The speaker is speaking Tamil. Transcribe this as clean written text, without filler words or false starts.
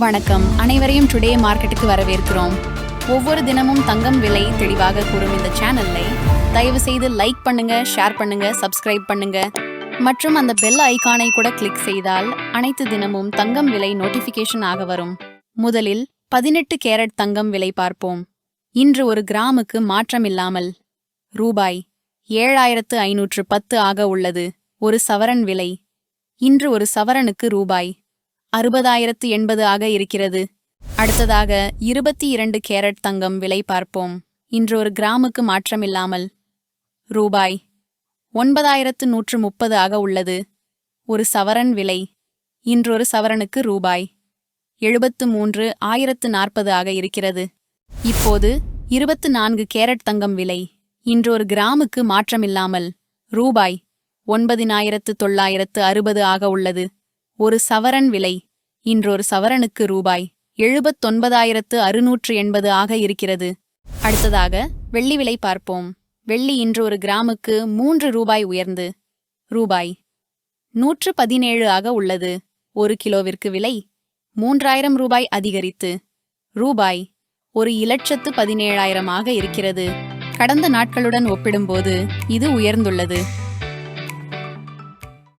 வணக்கம். அனைவரையும் டுடே மார்க்கெட்டுக்கு வரவேற்கிறோம். ஒவ்வொரு தினமும் தங்கம் விலை தெளிவாக கூறும் இந்த சேனலை தயவு செய்து லைக் பண்ணுங்க, ஷேர் பண்ணுங்க, சப்ஸ்கிரைப் பண்ணுங்க மற்றும் அந்த பெல் ஐகானை கூட கிளிக் செய்தால் அனைத்து தினமும் தங்கம் விலை நோட்டிபிகேஷன் ஆக வரும். முதலில் 18 கேரட் தங்கம் விலை பார்ப்போம். இன்று ஒரு கிராமுக்கு மாற்றமில்லாமல் ரூபாய் 7510 ஆக உள்ளது. ஒரு சவரன் விலை இன்று ஒரு சவரனுக்கு ரூபாய் 60,080 ஆக இருக்கிறது. அடுத்ததாக 22 கேரட் தங்கம் விலை பார்ப்போம். இன்று ஒரு கிராமுக்கு மாற்றமில்லாமல் ரூபாய் 9,130 ஆக உள்ளது. ஒரு சவரன் விலை இன்று ஒரு சவரனுக்கு ரூபாய் 73,040 ஆக இருக்கிறது. இப்போது 24 கேரட் தங்கம் விலை இன்று ஒரு கிராமுக்கு மாற்றமில்லாமல் ரூபாய் 9,960 ஆக உள்ளது. ஒரு சவரன் விலை இன்றொரு சவரனுக்கு ரூபாய் 79,680 ஆக இருக்கிறது. அடுத்ததாக வெள்ளி விலை பார்ப்போம். வெள்ளி இன்று ஒரு கிராமுக்கு 3 ரூபாய் உயர்ந்து ரூபாய் 117 ஆக உள்ளது. ஒரு கிலோவிற்கு விலை 3,000 ரூபாய் அதிகரித்து ரூபாய் 1,17,000 ஆக இருக்கிறது. கடந்த நாட்களுடன் ஒப்பிடும்போது இது உயர்ந்துள்ளது.